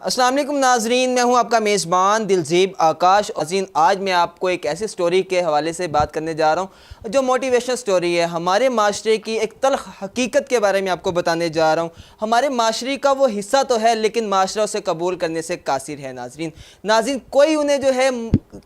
السلام علیکم ناظرین، میں ہوں آپ کا میزبان دلزیب آکاش۔ آج میں آپ کو ایک ایسی سٹوری کے حوالے سے بات کرنے جا رہا ہوں جو موٹیویشن سٹوری ہے۔ ہمارے معاشرے کی ایک تلخ حقیقت کے بارے میں آپ کو بتانے جا رہا ہوں۔ ہمارے معاشرے کا وہ حصہ تو ہے لیکن معاشرہ اسے قبول کرنے سے قاصر ہے۔ ناظرین کوئی انہیں جو ہے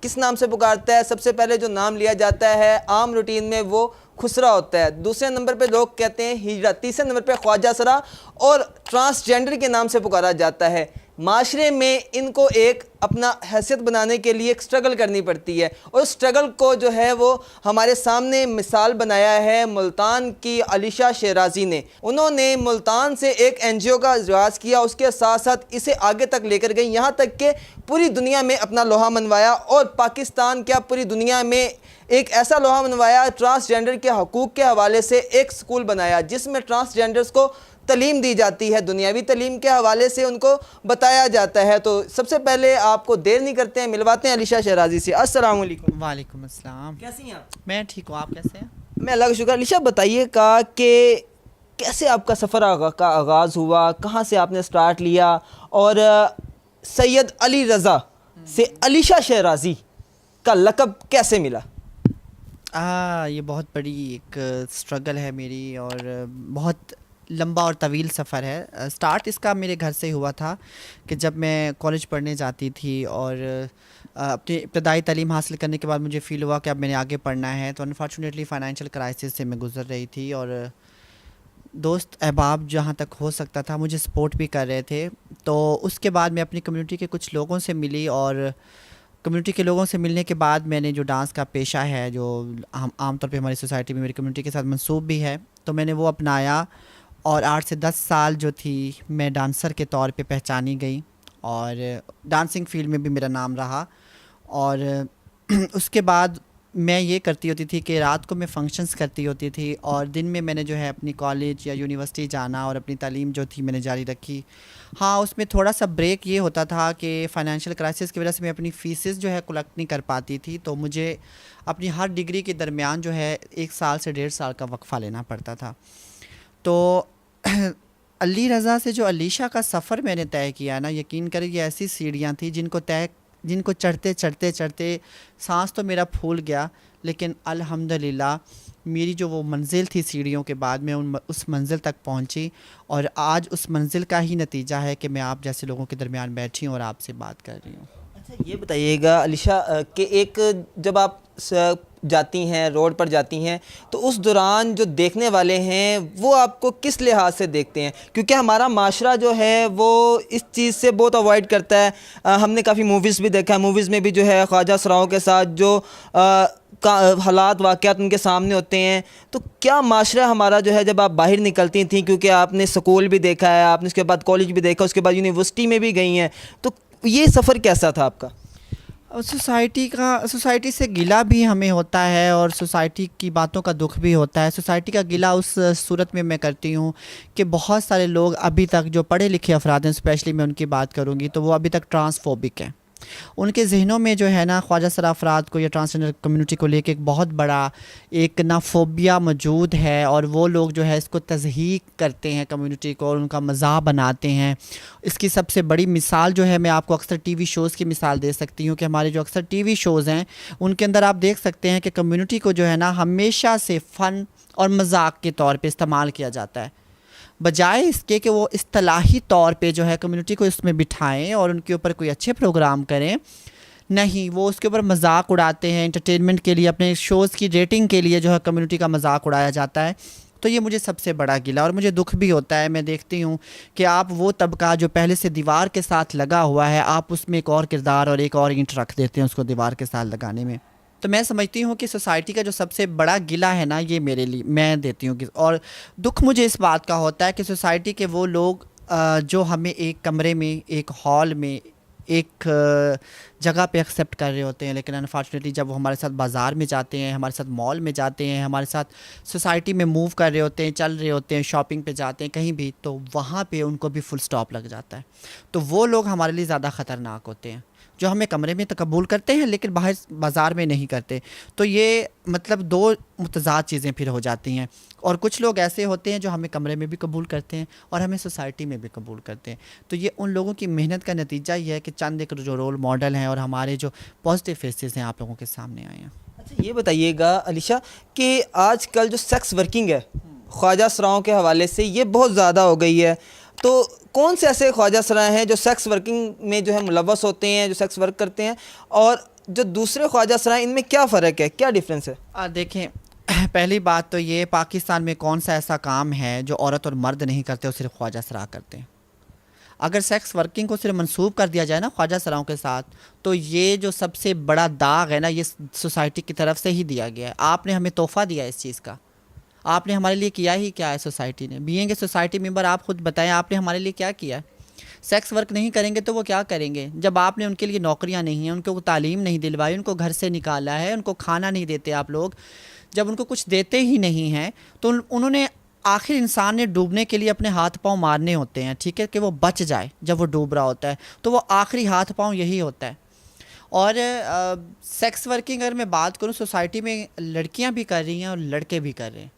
کس نام سے پکارتا ہے؟ سب سے پہلے جو نام لیا جاتا ہے عام روٹین میں وہ خسرا ہوتا ہے، دوسرے نمبر پہ لوگ کہتے ہیں ہجرا، تیسرے نمبر پہ خواجہ سرا اور ٹرانسجینڈر کے نام سے پکارا جاتا ہے۔ معاشرے میں ان کو ایک اپنا حیثیت بنانے کے لیے ایک سٹرگل کرنی پڑتی ہے، اور اس سٹرگل کو جو ہے وہ ہمارے سامنے مثال بنایا ہے ملتان کی علیشہ شیرازی نے۔ انہوں نے ملتان سے ایک NGO کا آغاز کیا، اس کے ساتھ ساتھ اسے آگے تک لے کر گئی، یہاں تک کہ پوری دنیا میں اپنا لوہا منوایا، اور پاکستان کیا پوری دنیا میں ایک ایسا لوہا منوایا، ٹرانسجینڈر کے حقوق کے حوالے سے ایک سکول بنایا جس میں ٹرانسجینڈرز کو تعلیم دی جاتی ہے، دنیاوی تعلیم کے حوالے سے ان کو بتایا جاتا ہے۔ تو سب سے پہلے آپ کو دیر نہیں کرتے ہیں، ملواتے ہیں علیشہ شیرازی سے۔ السلام علیکم۔ وعلیکم السلام۔ کیسی ہیں آپ؟ میں ٹھیک ہوں، آپ کیسے ہیں؟ میں اللہ کا شکر۔ علیشہ بتائیے کہ کیسے آپ کا سفر کا آغاز ہوا، کہاں سے آپ نے سٹارٹ لیا، اور سید علی رضا سے علیشہ شیرازی کا لقب کیسے ملا؟ یہ بہت بڑی ایک سٹرگل ہے میری، اور بہت لمبا اور طویل سفر ہے۔ سٹارٹ اس کا میرے گھر سے ہوا تھا کہ جب میں کالج پڑھنے جاتی تھی اور اپنی ابتدائی تعلیم حاصل کرنے کے بعد مجھے فیل ہوا کہ اب میں نے آگے پڑھنا ہے، تو انفارچونیٹلی فائنینشیل کرائسس سے میں گزر رہی تھی، اور دوست احباب جہاں تک ہو سکتا تھا مجھے سپورٹ بھی کر رہے تھے۔ تو اس کے بعد میں اپنی کمیونٹی کے کچھ لوگوں سے ملی، اور کمیونٹی کے لوگوں سے ملنے کے بعد میں نے جو ڈانس کا پیشہ ہے جو عام طور پہ ہماری سوسائٹی میں میری کمیونٹی کے ساتھ منسوب بھی ہے، تو میں نے وہ اپنایا، اور 8 سے 10 سال جو تھی میں ڈانسر کے طور پہ پہچانی گئی، اور ڈانسنگ فیلڈ میں بھی میرا نام رہا۔ اور اس کے بعد میں یہ کرتی ہوتی تھی کہ رات کو میں فنکشنز کرتی ہوتی تھی، اور دن میں نے جو ہے اپنی کالج یا یونیورسٹی جانا اور اپنی تعلیم جو تھی میں نے جاری رکھی۔ ہاں، اس میں تھوڑا سا بریک یہ ہوتا تھا کہ فائنینشیل کرائسس کی وجہ سے میں اپنی فیسز جو ہے کلیکٹ نہیں کر پاتی تھی، تو مجھے اپنی ہر ڈگری کے درمیان جو ہے 1 سال سے 1.5 سال کا وقفہ لینا پڑتا تھا۔ تو علی رضا سے جو علیشہ کا سفر میں نے طے کیا نا، یقین کریں یہ ایسی سیڑھیاں تھیں جن کو چڑھتے سانس تو میرا پھول گیا، لیکن الحمدللہ میری جو وہ منزل تھی سیڑھیوں کے بعد میں اس منزل تک پہنچی، اور آج اس منزل کا ہی نتیجہ ہے کہ میں آپ جیسے لوگوں کے درمیان بیٹھی ہوں اور آپ سے بات کر رہی ہوں۔ اچھا یہ بتائیے گا علیشہ کہ ایک جب آپ جاتی ہیں، روڈ پر جاتی ہیں، تو اس دوران جو دیکھنے والے ہیں وہ آپ کو کس لحاظ سے دیکھتے ہیں؟ کیونکہ ہمارا معاشرہ جو ہے وہ اس چیز سے بہت اوائڈ کرتا ہے۔ ہم نے کافی موویز بھی دیکھا ہے، موویز میں بھی جو ہے خواجہ سراؤں کے ساتھ جو حالات واقعات ان کے سامنے ہوتے ہیں، تو کیا معاشرہ ہمارا جو ہے جب آپ باہر نکلتی تھیں، کیونکہ آپ نے سکول بھی دیکھا ہے، آپ نے اس کے بعد کالج بھی دیکھا، اس کے بعد یونیورسٹی میں بھی گئی ہیں، تو یہ سفر کیسا تھا آپ کا؟ سوسائٹی سے گلہ بھی ہمیں ہوتا ہے، اور سوسائٹی کی باتوں کا دکھ بھی ہوتا ہے۔ سوسائٹی کا گلہ اس صورت میں کرتی ہوں کہ بہت سارے لوگ ابھی تک جو پڑھے لکھے افراد ہیں، اسپیشلی میں ان کی بات کروں گی، تو وہ ابھی تک ٹرانسفوبک ہیں۔ ان کے ذہنوں میں جو ہے نا خواجہ سرا افراد کو یا ٹرانسجنڈر کمیونٹی کو لے کے ایک بہت بڑا ایک نا فوبیا موجود ہے، اور وہ لوگ جو ہے اس کو تضحیک کرتے ہیں کمیونٹی کو، اور ان کا مزاح بناتے ہیں۔ اس کی سب سے بڑی مثال جو ہے میں آپ کو اکثر ٹی وی شوز کی مثال دے سکتی ہوں کہ ہمارے جو اکثر ٹی وی شوز ہیں ان کے اندر آپ دیکھ سکتے ہیں کہ کمیونٹی کو جو ہے نا ہمیشہ سے فن اور مذاق کے طور پہ استعمال کیا جاتا ہے، بجائے اس کے کہ وہ اصطلاحی طور پہ جو ہے کمیونٹی کو اس میں بٹھائیں اور ان کے اوپر کوئی اچھے پروگرام کریں۔ نہیں، وہ اس کے اوپر مذاق اڑاتے ہیں، انٹرٹینمنٹ کے لیے، اپنے شوز کی ریٹنگ کے لیے جو ہے کمیونٹی کا مذاق اڑایا جاتا ہے۔ تو یہ مجھے سب سے بڑا گلہ، اور مجھے دکھ بھی ہوتا ہے۔ میں دیکھتی ہوں کہ آپ وہ طبقہ جو پہلے سے دیوار کے ساتھ لگا ہوا ہے، آپ اس میں ایک اور کردار اور ایک اور اینٹ رکھ دیتے ہیں اس کو دیوار کے ساتھ لگانے میں۔ تو میں سمجھتی ہوں کہ سوسائٹی کا جو سب سے بڑا گلہ ہے نا، یہ میرے لیے میں دیتی ہوں، اور دکھ مجھے اس بات کا ہوتا ہے کہ سوسائٹی کے وہ لوگ جو ہمیں ایک کمرے میں، ایک ہال میں، ایک جگہ پہ ایکسیپٹ کر رہے ہوتے ہیں، لیکن انفارچونیٹلی جب وہ ہمارے ساتھ بازار میں جاتے ہیں، ہمارے ساتھ مال میں جاتے ہیں، ہمارے ساتھ سوسائٹی میں موو کر رہے ہوتے ہیں، چل رہے ہوتے ہیں، شاپنگ پہ جاتے ہیں کہیں بھی، تو وہاں پہ ان کو بھی فل سٹاپ لگ جاتا ہے۔ تو وہ لوگ ہمارے لیے زیادہ خطرناک ہوتے ہیں۔ جو ہمیں کمرے میں تو قبول کرتے ہیں لیکن باہر بازار میں نہیں کرتے. تو یہ مطلب دو متضاد چیزیں پھر ہو جاتی ہیں. اور کچھ لوگ ایسے ہوتے ہیں جو ہمیں کمرے میں بھی قبول کرتے ہیں اور ہمیں سوسائٹی میں بھی قبول کرتے ہیں. تو یہ ان لوگوں کی محنت کا نتیجہ یہ ہے کہ چند ایک جو رول ماڈل ہیں اور ہمارے جو پازیٹیو فیسز ہیں آپ لوگوں کے سامنے آئے ہیں. اچھا یہ بتائیے گا علیشہ کہ آج کل جو سیکس ورکنگ ہے خواجہ سراؤں کے حوالے سے یہ بہت زیادہ ہو گئی ہے. تو کون سے ایسے خواجہ سرا ہیں جو سیکس ورکنگ میں جو ہے ملوث ہوتے ہیں, جو سیکس ورک کرتے ہیں, اور جو دوسرے خواجہ سرا ہیں ان میں کیا فرق ہے, کیا ڈیفرنس ہے؟ دیکھیں پہلی بات تو یہ پاکستان میں کون سا ایسا کام ہے جو عورت اور مرد نہیں کرتے, وہ صرف خواجہ سرا کرتے ہیں. اگر سیکس ورکنگ کو صرف منسوب کر دیا جائے نا خواجہ سراؤں کے ساتھ, تو یہ جو سب سے بڑا داغ ہے نا یہ سوسائٹی کی طرف سے ہی دیا گیا ہے. آپ نے ہمیں تحفہ دیا ہے اس چیز کا, آپ نے ہمارے لیے کیا ہی کیا ہے سوسائٹی نے. بینگ اے سوسائٹی ممبر آپ خود بتائیں آپ نے ہمارے لیے کیا کیا ہے. سیکس ورک نہیں کریں گے تو وہ کیا کریں گے جب آپ نے ان کے لیے نوکریاں نہیں ہیں, ان کو تعلیم نہیں دلوائی, ان کو گھر سے نکالا ہے, ان کو کھانا نہیں دیتے آپ لوگ. جب ان کو کچھ دیتے ہی نہیں ہیں تو انہوں نے آخر انسان نے ڈوبنے کے لیے اپنے ہاتھ پاؤں مارنے ہوتے ہیں, ٹھیک ہے, کہ وہ بچ جائے جب وہ ڈوب رہا ہوتا ہے. تو وہ آخری ہاتھ پاؤں یہی ہوتا ہے. اور سیکس ورکنگ اگر میں بات کروں سوسائٹی میں لڑکیاں بھی کر رہی ہیں اور لڑکے بھی کر رہے ہیں,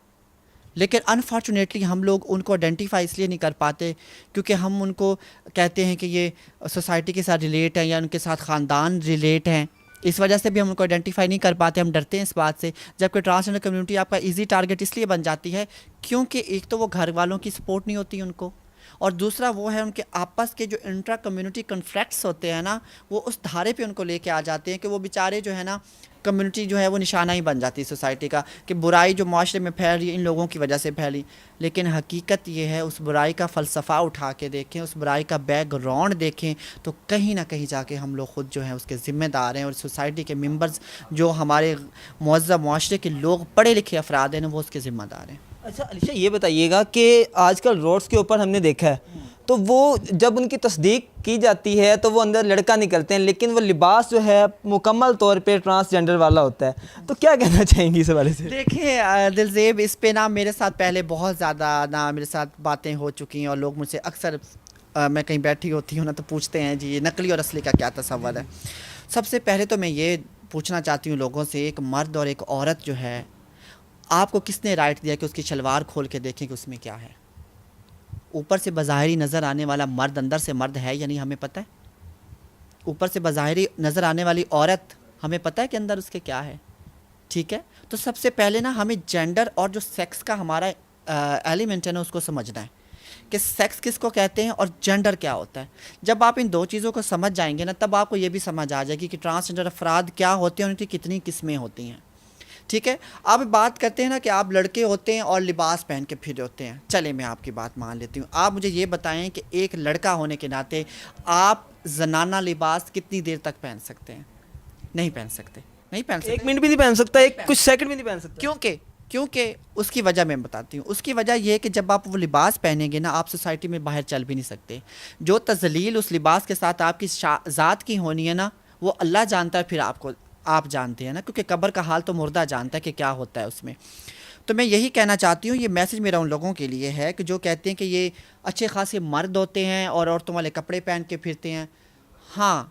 لیکن انفارچونیٹلی ہم لوگ ان کو آئیڈینٹیفائی اس لیے نہیں کر پاتے کیونکہ ہم ان کو کہتے ہیں کہ یہ سوسائٹی کے ساتھ ریلیٹ ہیں یا ان کے ساتھ خاندان ریلیٹ ہیں. اس وجہ سے بھی ہم ان کو آئیڈینٹیفائی نہیں کر پاتے, ہم ڈرتے ہیں اس بات سے. جبکہ ٹرانسجنڈر کمیونٹی آپ کا ایزی ٹارگٹ اس لیے بن جاتی ہے کیونکہ ایک تو وہ گھر والوں کی سپورٹ نہیں ہوتی ان کو, اور دوسرا وہ ہے ان کے آپس کے جو انٹرا کمیونٹی کنفلکٹس ہوتے ہیں نا وہ اس دھارے پہ ان کو لے کے آ جاتے ہیں کہ وہ بیچارے جو ہے نا کمیونٹی جو ہے وہ نشانہ ہی بن جاتی ہے سوسائٹی کا, کہ برائی جو معاشرے میں پھیل رہی ہے ان لوگوں کی وجہ سے پھیلی. لیکن حقیقت یہ ہے اس برائی کا فلسفہ اٹھا کے دیکھیں, اس برائی کا بیک گراؤنڈ دیکھیں تو کہیں نہ کہیں جا کے ہم لوگ خود جو ہیں اس کے ذمہ دار ہیں, اور سوسائٹی کے ممبرز جو ہمارے معزز معاشرے کے لوگ پڑھے لکھے افراد ہیں وہ اس کے ذمہ دار ہیں. اچھا علیشہ یہ بتائیے گا کہ آج کل روڈز کے اوپر ہم نے دیکھا ہے تو وہ جب ان کی تصدیق کی جاتی ہے تو وہ اندر لڑکا نکلتے ہیں, لیکن وہ لباس جو ہے مکمل طور پہ ٹرانسجنڈر والا ہوتا ہے. تو کیا کہنا چاہیں گی اس حوالے سے؟ دیکھیں دلزیب, اس پہ نا میرے ساتھ پہلے بہت زیادہ نا میرے ساتھ باتیں ہو چکی ہیں, اور لوگ مجھ سے اکثر میں کہیں بیٹھی ہوتی ہوں نا تو پوچھتے ہیں جی یہ نقلی اور اصلی کا کیا تصور ہے. سب سے پہلے تو میں یہ پوچھنا چاہتی ہوں لوگوں سے, ایک مرد اور ایک عورت جو ہے آپ کو کس نے رائٹ دیا کہ اس کی شلوار کھول کے دیکھیں کہ اس میں کیا ہے؟ اوپر سے بظاہری نظر آنے والا مرد اندر سے مرد ہے یا نہیں ہمیں پتہ ہے؟ اوپر سے بظاہری نظر آنے والی عورت ہمیں پتہ ہے کہ اندر اس کے کیا ہے؟ ٹھیک ہے, تو سب سے پہلے نا ہمیں جینڈر اور جو سیکس کا ہمارا ایلیمنٹ ہے نا اس کو سمجھنا ہے کہ سیکس کس کو کہتے ہیں اور جینڈر کیا ہوتا ہے. جب آپ ان دو چیزوں کو سمجھ جائیں گے نا تب آپ کو یہ بھی سمجھ آ جائے گی کہ ٹرانسجنڈر افراد کیا ہوتے ہیں, ان کی کتنی قسمیں ہوتی ہیں. ٹھیک ہے, آپ بات کرتے ہیں نا کہ آپ لڑکے ہوتے ہیں اور لباس پہن کے پھر ہوتے ہیں. چلے میں آپ کی بات مان لیتی ہوں. آپ مجھے یہ بتائیں کہ ایک لڑکا ہونے کے ناطے آپ زنانہ لباس کتنی دیر تک پہن سکتے ہیں؟ نہیں پہن سکتے, نہیں پہن سکتے. 1 منٹ بھی نہیں پہن سکتا, کچھ سیکنڈ بھی نہیں پہن سکتا. کیونکہ اس کی وجہ میں بتاتی ہوں. اس کی وجہ یہ ہے کہ جب آپ وہ لباس پہنیں گے نا آپ سوسائٹی میں باہر چل بھی نہیں سکتے. جو تذلیل اس لباس کے ساتھ آپ کی ذات کی ہونی ہے نا وہ اللہ جانتا ہے, پھر آپ جانتے ہیں نا, کیونکہ قبر کا حال تو مردہ جانتا ہے کہ کیا ہوتا ہے اس میں. تو میں یہی کہنا چاہتی ہوں, یہ میسج میرا ان لوگوں کے لیے ہے کہ جو کہتے ہیں کہ یہ اچھے خاصے مرد ہوتے ہیں اور عورتوں والے کپڑے پہن کے پھرتے ہیں. ہاں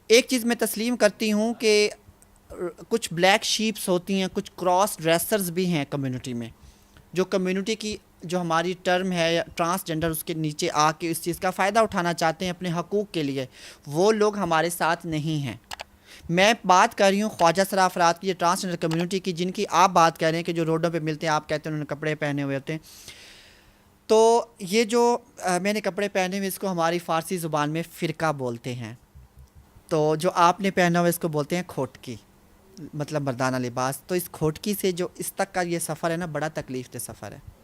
ایک چیز میں تسلیم کرتی ہوں کہ کچھ بلیک شیپس ہوتی ہیں, کچھ کراس ڈریسرز بھی ہیں کمیونٹی میں, جو کمیونٹی کی جو ہماری ٹرم ہے ٹرانسجنڈر اس کے نیچے آ کے اس چیز کا فائدہ اٹھانا چاہتے ہیں اپنے حقوق کے لیے. وہ لوگ ہمارے ساتھ نہیں ہیں. میں بات کر رہی ہوں خواجہ سرا افراد کی, ٹرانسجنڈر کمیونٹی کی, جن کی آپ بات کر رہے ہیں کہ جو روڈوں پہ ملتے ہیں, آپ کہتے ہیں انہوں نے کپڑے پہنے ہوئے ہوتے ہیں. تو یہ جو میں نے کپڑے پہنے ہوئے اس کو ہماری فارسی زبان میں فرقہ بولتے ہیں. تو جو آپ نے پہنا ہوا اس کو بولتے ہیں کھوٹکی, مطلب مردانہ لباس. تو اس کھوٹکی سے جو اس تک کا یہ سفر ہے نا بڑا تکلیف دہ سفر ہے.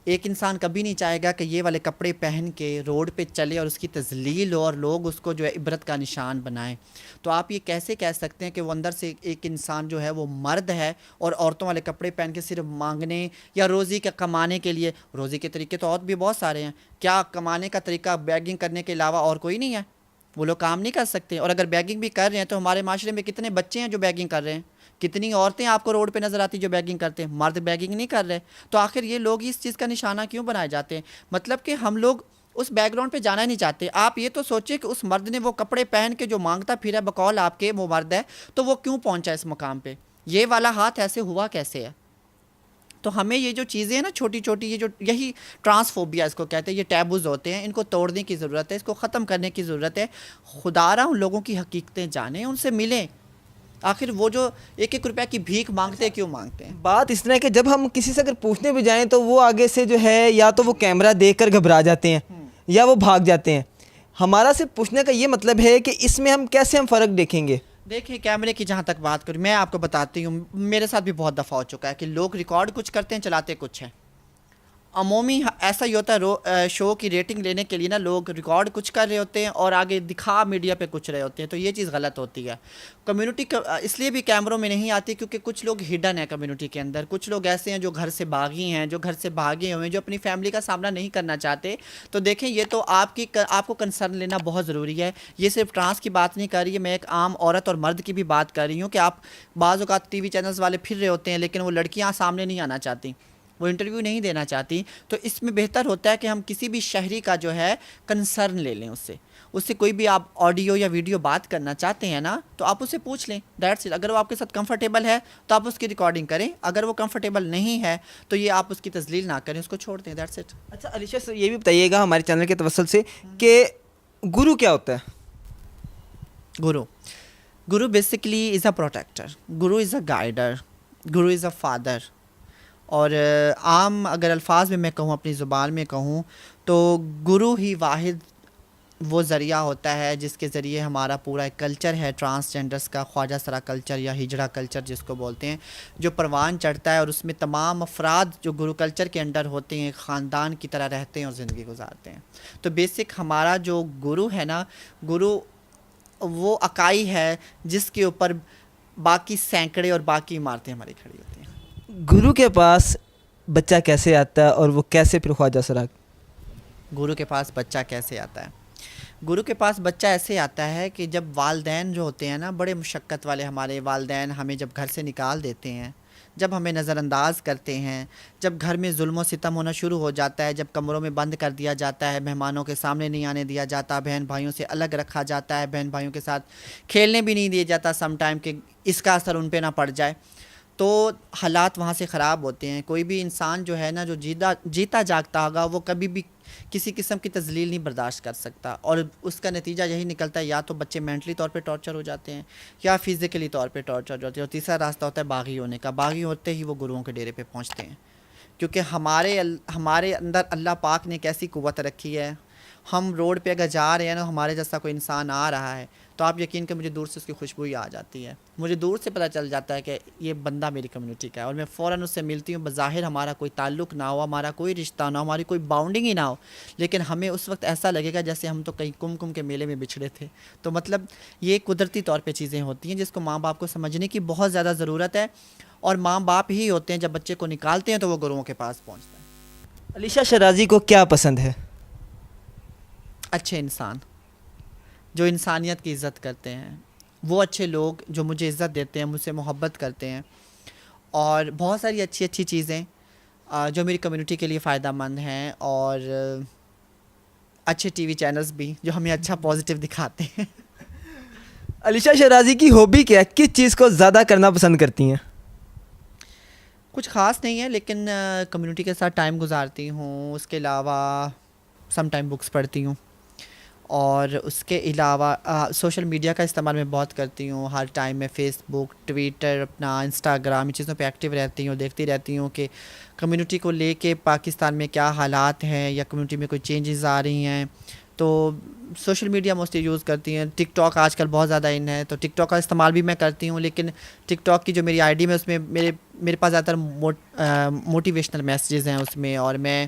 ایک انسان کبھی نہیں چاہے گا کہ یہ والے کپڑے پہن کے روڈ پہ چلے اور اس کی تذلیل ہو اور لوگ اس کو جو ہے عبرت کا نشان بنائیں. تو آپ یہ کیسے کہہ سکتے ہیں کہ وہ اندر سے ایک انسان جو ہے وہ مرد ہے اور عورتوں والے کپڑے پہن کے صرف مانگنے یا روزی کا کمانے کے لیے؟ روزی کے طریقے تو اور بھی بہت سارے ہیں. کیا کمانے کا طریقہ بیگنگ کرنے کے علاوہ اور کوئی نہیں ہے؟ وہ لوگ کام نہیں کر سکتے؟ اور اگر بیگنگ بھی کر رہے ہیں تو ہمارے معاشرے میں کتنے بچے ہیں جو بیگنگ کر رہے ہیں؟ کتنی عورتیں آپ کو روڈ پہ نظر آتی جو بیگنگ کرتے ہیں؟ مرد بیگنگ نہیں کر رہے. تو آخر یہ لوگ اس چیز کا نشانہ کیوں بنائے جاتے ہیں؟ مطلب کہ ہم لوگ اس بیک گراؤنڈ پہ جانا نہیں چاہتے. آپ یہ تو سوچیں کہ اس مرد نے وہ کپڑے پہن کے جو مانگتا پھرا ہے بقول آپ کے وہ مرد ہے, تو وہ کیوں پہنچا اس مقام پہ, یہ والا ہاتھ ایسے ہوا کیسے ہے. تو ہمیں یہ جو چیزیں ہیں نا چھوٹی چھوٹی, یہ جو یہی ٹرانسفوبیا اس کو کہتے ہیں, یہ ٹیبوز ہوتے ہیں, ان کو توڑنے کی ضرورت ہے, اس کو ختم کرنے کی ضرورت ہے. خدا را ان لوگوں کی حقیقتیں جانیں, ان سے ملیں. آخر وہ جو ایک ایک روپے کی بھیک مانگتے کیوں مانگتے ہیں. بات اس طرح ہے کہ جب ہم کسی سے اگر پوچھنے بھی جائیں تو وہ آگے سے جو ہے یا تو وہ کیمرہ دیکھ کر گھبرا جاتے ہیں یا وہ بھاگ جاتے ہیں. ہمارا صرف پوچھنے کا یہ مطلب ہے کہ اس میں ہم کیسے ہم فرق دیکھیں گے. دیکھیں کیمرے کی جہاں تک بات کروں, میں آپ کو بتاتی ہوں, میرے ساتھ بھی بہت دفعہ ہو چکا ہے کہ لوگ ریکارڈ کچھ کرتے ہیں چلاتے کچھ ہیں. عمومی ایسا ہی ہوتا ہے, شو کی ریٹنگ لینے کے لیے نا لوگ ریکارڈ کچھ کر رہے ہوتے ہیں اور آگے دکھا میڈیا پہ کچھ رہے ہوتے ہیں, تو یہ چیز غلط ہوتی ہے. کمیونٹی اس لیے بھی کیمروں میں نہیں آتی کیونکہ کچھ لوگ ہڈن ہیں کمیونٹی کے اندر, کچھ لوگ ایسے ہیں جو گھر سے باغی ہیں, جو گھر سے بھاگے ہوئے ہیں, جو اپنی فیملی کا سامنا نہیں کرنا چاہتے. تو دیکھیں یہ تو آپ کو کنسرن لینا بہت ضروری ہے. یہ صرف ٹرانس کی بات نہیں کر رہی ہے, میں ایک عام عورت اور مرد کی بھی بات کر رہی ہوں کہ آپ بعض اوقات ٹی وی چینلز والے پھر رہے ہوتے ہیں لیکن وہ لڑکیاں سامنے نہیں آنا چاہتی, وہ انٹرویو نہیں دینا چاہتی. تو اس میں بہتر ہوتا ہے کہ ہم کسی بھی شہری کا جو ہے کنسرن لے لیں, اس سے کوئی بھی آپ آڈیو یا ویڈیو بات کرنا چاہتے ہیں نا تو آپ اسے پوچھ لیں. That's it. اگر وہ آپ کے ساتھ کمفرٹیبل ہے تو آپ اس کی ریکارڈنگ کریں, اگر وہ کمفرٹیبل نہیں ہے تو یہ آپ اس کی تذلیل نہ کریں, اس کو چھوڑ دیں. That's it. اچھا علیشہ سے یہ بھی بتائیے گا ہمارے چینل کے توسل سے کہ گرو کیا ہوتا ہے. Guru basically is a protector, guru is a guider, guru is a father. اور عام اگر الفاظ میں کہوں, اپنی زبان میں کہوں تو گرو ہی واحد وہ ذریعہ ہوتا ہے جس کے ذریعے ہمارا پورا ایک کلچر ہے ٹرانسجینڈرز کا, خواجہ سرا کلچر یا ہجڑا کلچر جس کو بولتے ہیں, جو پروان چڑھتا ہے اور اس میں تمام افراد جو گرو کلچر کے انڈر ہوتے ہیں خاندان کی طرح رہتے ہیں اور زندگی گزارتے ہیں. تو بیسک ہمارا جو گرو ہے نا, گرو وہ اکائی ہے جس کے اوپر باقی سینکڑے اور باقی عمارتیں ہماری کھڑی ہوتی ہیں. گرو کے پاس بچہ کیسے آتا ہے اور وہ کیسے پھر خواجہ سرا. گرو کے پاس بچہ کیسے آتا ہے. گرو کے پاس بچہ ایسے آتا ہے کہ جب والدین جو ہوتے ہیں نا, بڑے مشقت والے ہمارے والدین ہمیں جب گھر سے نکال دیتے ہیں, جب ہمیں نظر انداز کرتے ہیں, جب گھر میں ظلم و ستم ہونا شروع ہو جاتا ہے, جب کمروں میں بند کر دیا جاتا ہے, مہمانوں کے سامنے نہیں آنے دیا جاتا, بہن بھائیوں سے الگ رکھا جاتا ہے, بہن بھائیوں کے ساتھ کھیلنے بھی نہیں دیا جاتا سم ٹائم کہ اس کا اثر ان پہ نہ پڑ جائے, تو حالات وہاں سے خراب ہوتے ہیں. کوئی بھی انسان جو ہے نا جو جیتا جاگتا ہوگا وہ کبھی بھی کسی قسم کی تذلیل نہیں برداشت کر سکتا, اور اس کا نتیجہ یہی نکلتا ہے یا تو بچے مینٹلی طور پہ ٹارچر ہو جاتے ہیں یا فزیکلی طور پہ ٹارچر ہو جاتے ہیں, اور تیسرا راستہ ہوتا ہے باغی ہونے کا. باغی ہوتے ہی وہ گروؤں کے ڈیرے پہ پہنچتے ہیں, کیونکہ ہمارے اندر اللہ پاک نے ایک ایسی قوت رکھی ہے. ہم روڈ پہ اگر جا رہے ہیں نا, ہمارے جیسا کوئی انسان آ رہا ہے تو آپ یقین کہ مجھے دور سے اس کی خوشبو ہی آ جاتی ہے, مجھے دور سے پتہ چل جاتا ہے کہ یہ بندہ میری کمیونٹی کا ہے, اور میں فوراً اس سے ملتی ہوں. بظاہر ہمارا کوئی تعلق نہ ہو, ہمارا کوئی رشتہ نہ ہو, ہماری کوئی باؤنڈنگ ہی نہ ہو, لیکن ہمیں اس وقت ایسا لگے گا جیسے ہم تو کہیں کم کے میلے میں بچھڑے تھے. تو مطلب یہ قدرتی طور پہ چیزیں ہوتی ہیں جس کو ماں باپ کو سمجھنے کی بہت زیادہ ضرورت ہے, اور ماں باپ ہی ہوتے ہیں جب بچے کو نکالتے ہیں تو وہ گروؤں کے پاس پہنچتا ہے. علیشہ شرازی کو کیا پسند ہے. اچھے انسان جو انسانیت کی عزت کرتے ہیں, وہ اچھے لوگ جو مجھے عزت دیتے ہیں, مجھ سے محبت کرتے ہیں, اور بہت ساری اچھی چیزیں جو میری کمیونٹی کے لیے فائدہ مند ہیں, اور اچھے ٹی وی چینلز بھی جو ہمیں اچھا پازیٹیو دکھاتے ہیں. علیشہ شرازی کی ہابی کیا ہے, کس چیز کو زیادہ کرنا پسند کرتی ہیں. کچھ خاص نہیں ہے لیکن کمیونٹی کے ساتھ ٹائم گزارتی ہوں, اس کے علاوہ سم ٹائم بکس پڑھتی ہوں, اور اس کے علاوہ سوشل میڈیا کا استعمال میں بہت کرتی ہوں. ہر ٹائم میں فیس بک, ٹویٹر, اپنا انسٹاگرام, ان چیزوں پہ ایکٹیو رہتی ہوں, دیکھتی رہتی ہوں کہ کمیونٹی کو لے کے پاکستان میں کیا حالات ہیں یا کمیونٹی میں کوئی چینجز آ رہی ہیں. تو سوشل میڈیا موسٹلی یوز کرتی ہیں. ٹک ٹاک آج کل بہت زیادہ ان ہے, تو ٹک ٹاک کا استعمال بھی میں کرتی ہوں, لیکن ٹک ٹاک کی جو میری آئی ڈی میں اس میں میرے پاس زیادہ تر موٹیویشنل میسیجز ہیں اس میں, اور میں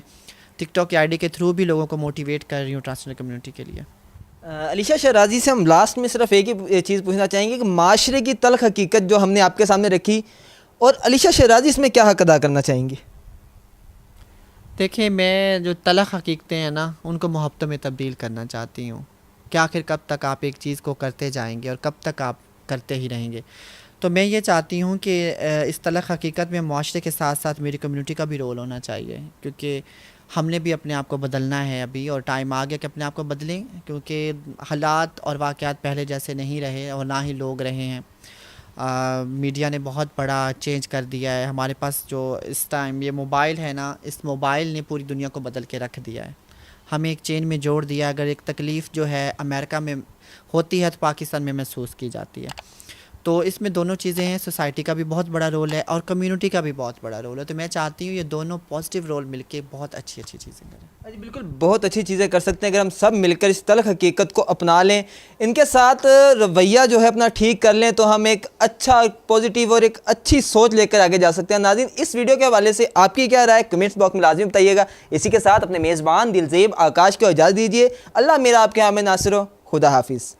ٹک ٹاک کی آئی ڈی کے تھرو بھی لوگوں کو موٹیویٹ کر رہی ہوں ٹرانسجنڈر کمیونٹی کے لیے. علیشہ شرازی سے ہم لاسٹ میں صرف ایک ہی چیز پوچھنا چاہیں گے کہ معاشرے کی تلخ حقیقت جو ہم نے آپ کے سامنے رکھی, اور علیشہ شرازی اس میں کیا حق ادا کرنا چاہیں گے. دیکھیں میں جو تلخ حقیقتیں ہیں نا ان کو محبتوں میں تبدیل کرنا چاہتی ہوں, کہ آخر کب تک آپ ایک چیز کو کرتے جائیں گے اور کب تک آپ کرتے ہی رہیں گے. تو میں یہ چاہتی ہوں کہ اس تلخ حقیقت میں معاشرے کے ساتھ ساتھ میری کمیونٹی کا بھی رول ہونا چاہیے, کیونکہ ہم نے بھی اپنے آپ کو بدلنا ہے ابھی، اور ٹائم آ گیا کہ اپنے آپ کو بدلیں، کیونکہ حالات اور واقعات پہلے جیسے نہیں رہے اور نہ ہی لوگ رہے ہیں۔ میڈیا نے بہت بڑا چینج کر دیا ہے ہمارے پاس، جو اس ٹائم یہ موبائل ہے نا، اس موبائل نے پوری دنیا کو بدل کے رکھ دیا ہے، ہمیں ایک چین میں جوڑ دیا۔ اگر ایک تکلیف جو ہے امریکہ میں ہوتی ہے تو پاکستان میں محسوس کی جاتی ہے، تو اس میں دونوں چیزیں ہیں، سوسائٹی کا بھی بہت بڑا رول ہے اور کمیونٹی کا بھی بہت بڑا رول ہے، تو میں چاہتی ہوں یہ دونوں پازیٹیو رول مل کے بہت اچھی اچھی چیزیں کریں۔ جی بالکل، بہت اچھی چیزیں کر سکتے ہیں اگر ہم سب مل کر اس تلخ حقیقت کو اپنا لیں، ان کے ساتھ رویہ جو ہے اپنا ٹھیک کر لیں، تو ہم ایک اچھا پازیٹیو اور ایک اچھی سوچ لے کر آگے جا سکتے ہیں۔ ناظرین، اس ویڈیو کے حوالے سے آپ کی کیا رائے کمنٹس باکس میں لازم بتائیے گا۔ اسی کے ساتھ اپنے میزبان دلزیب آکاش کو اجازت دیجیے۔ اللہ میرا آپ کے یہاں میں ناصر ہو، خدا حافظ۔